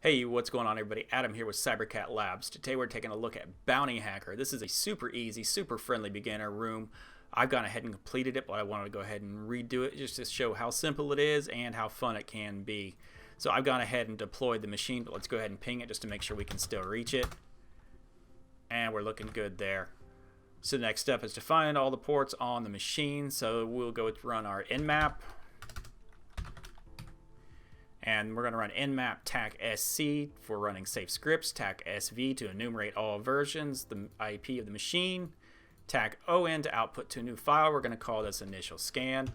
Hey, what's going on, everybody? Adam here with CyberCat Labs. Today we're taking a look at Bounty Hacker. This is a super easy, super friendly beginner room. I've gone ahead and completed it, but I wanted to go ahead and redo it just to show how simple it is and how fun it can be. So I've gone ahead and deployed the machine, but let's go ahead and ping it just to make sure we can still reach it. And we're looking good there. So the next step is to find all the ports on the machine. So we'll go run our nmap. And we're going to run nmap tac sc for running safe scripts, tac sv to enumerate all versions, the IP of the machine, tac on to output to a new file. We're going to call this initial scan.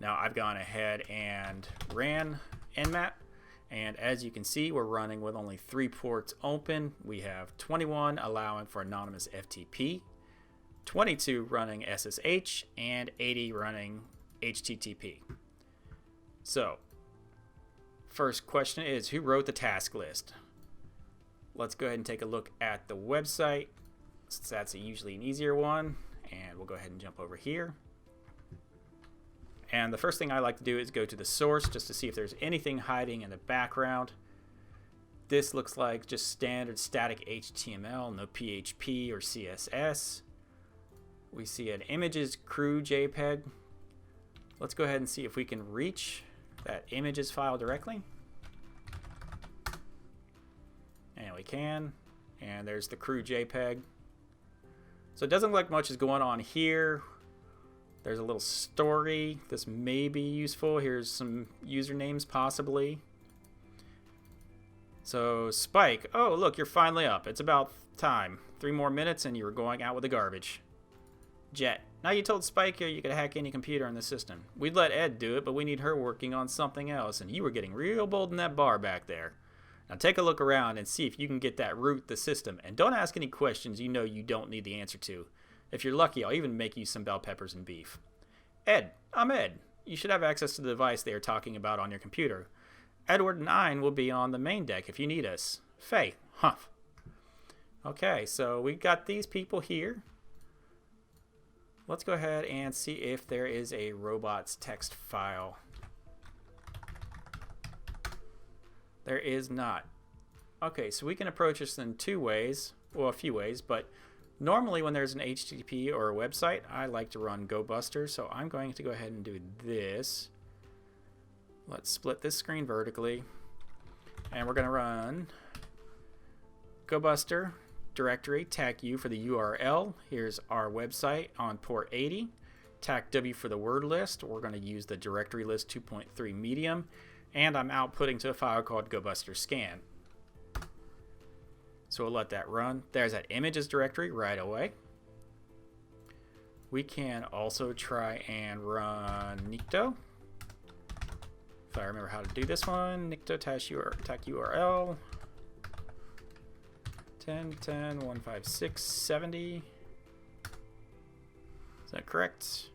Now I've gone ahead and ran nmap, and as you can see, we're running with only 3 ports open. We have 21 allowing for anonymous FTP, 22 running SSH, and 80 running HTTP. So first question is, who wrote the task list? Let's go ahead and take a look at the website, since that's usually an easier one. And we'll go ahead and jump over here. And the first thing I like to do is go to the source just to see if there's anything hiding in the background. This looks like just standard static HTML, no PHP or CSS. We see an images crew JPEG. Let's go ahead and see if we can reach that images file directly. And we can. And there's the crew JPEG. So it doesn't look like much is going on here. There's a little story. This may be useful. Here's some usernames possibly. So Spike, oh look, you're finally up. It's about time. 3 more minutes and you were going out with the garbage. Jet, now you told Spike you could hack any computer in the system. We'd let Ed do it, but we need her working on something else, and you were getting real bold in that bar back there. Now take a look around and see if you can get that root the system, and don't ask any questions you know you don't need the answer to. If you're lucky, I'll even make you some bell peppers and beef. Ed, I'm Ed. You should have access to the device they are talking about on your computer. Edward and I will be on the main deck if you need us. Faye, humph. Okay, so we got these people here. Let's go ahead and see if there is a robots text file. There is not. Okay, so we can approach this in 2 ways. Well, a few ways, but normally when there's an HTTP or a website, I like to run GoBuster, so I'm going to go ahead and do this. Let's split this screen vertically, and we're going to run GoBuster directory, tac U for the URL. Here's our website on port 80. Tac W for the word list. We're going to use the directory list 2.3 medium, and I'm outputting to a file called GoBuster scan. So we'll let that run. There's that images directory right away. We can also try and run Nikto. If I remember how to do this one, Nikto tac URL 10.10.156.70. Is that correct?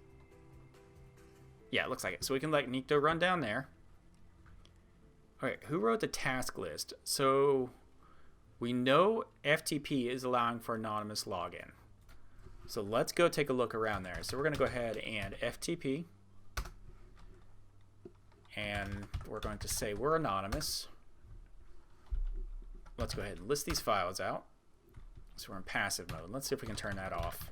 Yeah, it looks like it. So we can let Nikto run down there. Alright, who wrote the task list? So we know FTP is allowing for anonymous login. So let's go take a look around there. So we're going to go ahead and FTP. And we're going to say we're anonymous. Let's go ahead and list these files out. So we're in passive mode. Let's see if we can turn that off.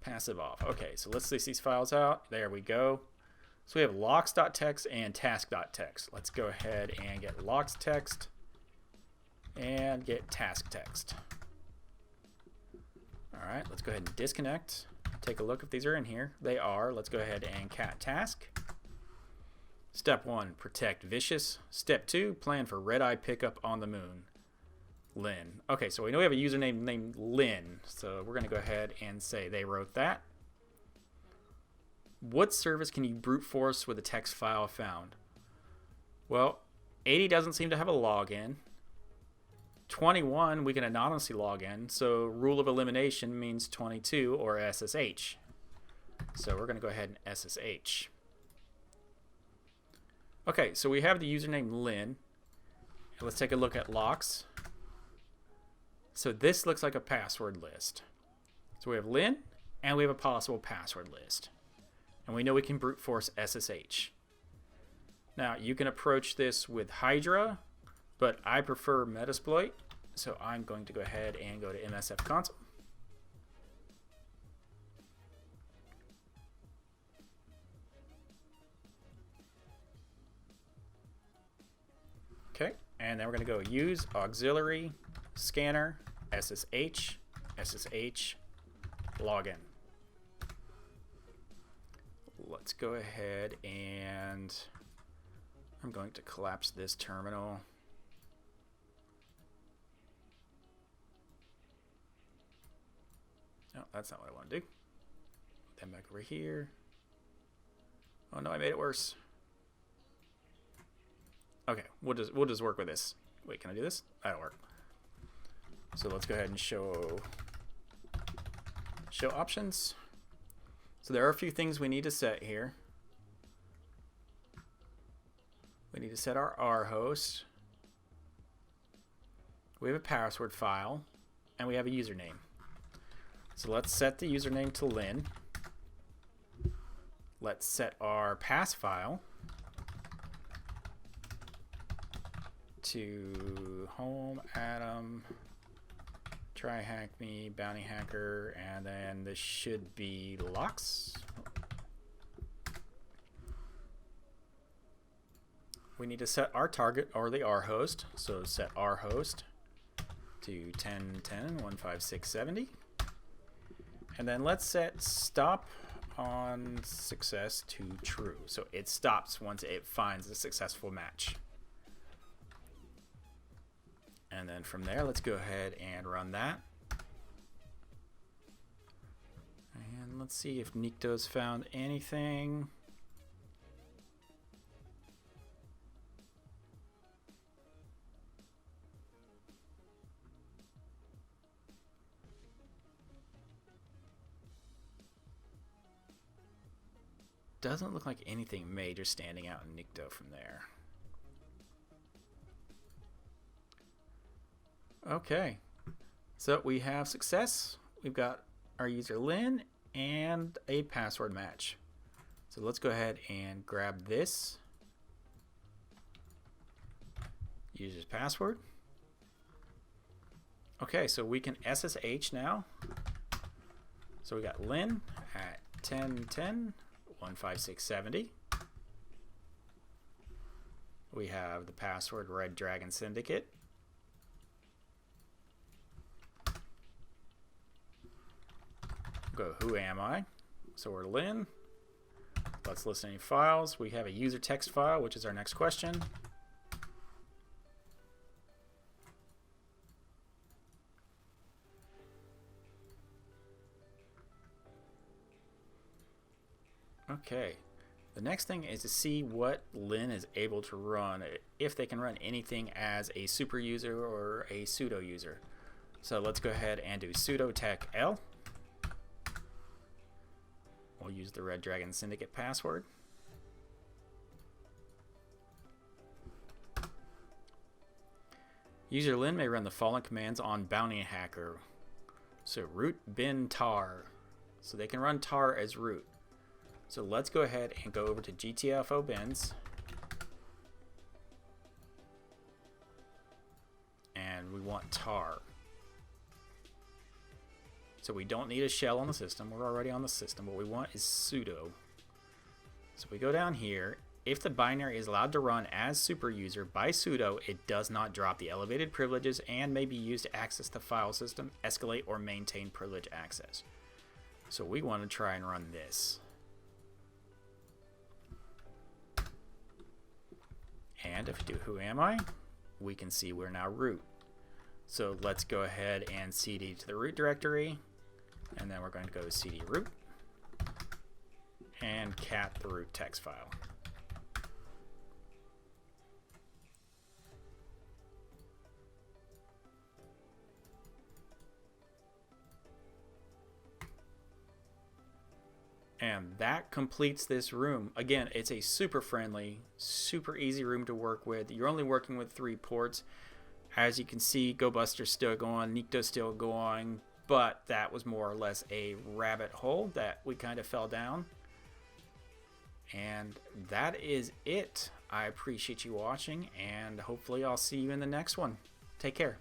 Passive off. Okay, so let's list these files out. There we go. So we have logs.txt and task.txt. Let's go ahead and get logs.txt and get task.txt. All right, let's go ahead and disconnect. Take a look if these are in here. They are. Let's go ahead and cat task. Step 1, protect vicious. Step 2, plan for red-eye pickup on the moon. Lynn. Okay, so we know we have a username named Lynn, so we're going to go ahead and say they wrote that. What service can you brute force with a text file found? Well, 80 doesn't seem to have a login. 21, we can anonymously log in, so rule of elimination means 22 or SSH. So we're going to go ahead and SSH. Okay, so we have the username Lynn. Let's take a look at locks. So this looks like a password list. So we have Lynn, and we have a possible password list. And we know we can brute force SSH. Now you can approach this with Hydra, but I prefer Metasploit, so I'm going to go ahead and go to MSF console. Okay, and then we're going to go use auxiliary scanner SSH login. Let's go ahead and I'm going to collapse this terminal. No, that's not what I want to do. Then back over here. Oh no, I made it worse. Okay, we'll just work with this. Wait, can I do this? That'll work. So let's go ahead and show options. So there are a few things we need to set here. We need to set our R host. We have a password file, and we have a username. So let's set the username to Lynn. Let's set our pass file to home Adam TryHackMe bounty hacker, and then this should be locks. We need to set our target or the R host, so set R host to 10.10.156.70, and then let's set stop on success to true, so it stops once it finds a successful match. And then from there, let's go ahead and run that. And let's see if Nikto's found anything. Doesn't look like anything major standing out in Nikto from there. Okay, so we have success. We've got our user Lynn and a password match. So let's go ahead and grab this user's password. Okay, so we can SSH now. So we got Lynn at 10.10.156.70. We have the password Red Dragon Syndicate. Go who am I? So we're Lynn. Let's list any files. We have a user text file, which is our next question. Okay. The next thing is to see what Lynn is able to run, if they can run anything as a super user or a pseudo user. So let's go ahead and do sudo tech L. We'll use the Red Dragon Syndicate password. User Lynn may run the following commands on bounty hacker. So root bin tar. So they can run tar as root. So let's go ahead and go over to GTFO bins. And we want tar. So we don't need a shell on the system. We're already on the system. What we want is sudo. So we go down here. If the binary is allowed to run as super user by sudo, it does not drop the elevated privileges and may be used to access the file system, escalate, or maintain privilege access. So we want to try and run this. And if we do who am I, we can see we're now root. So let's go ahead and cd to the root directory. And then we're going to go cd root and cat the root text file. And that completes this room. Again, it's a super friendly, super easy room to work with. You're only working with 3 ports. As you can see, GoBuster's still going, Nikto's still going, but that was more or less a rabbit hole that we kind of fell down. And that is it. I appreciate you watching, and hopefully I'll see you in the next one. Take care.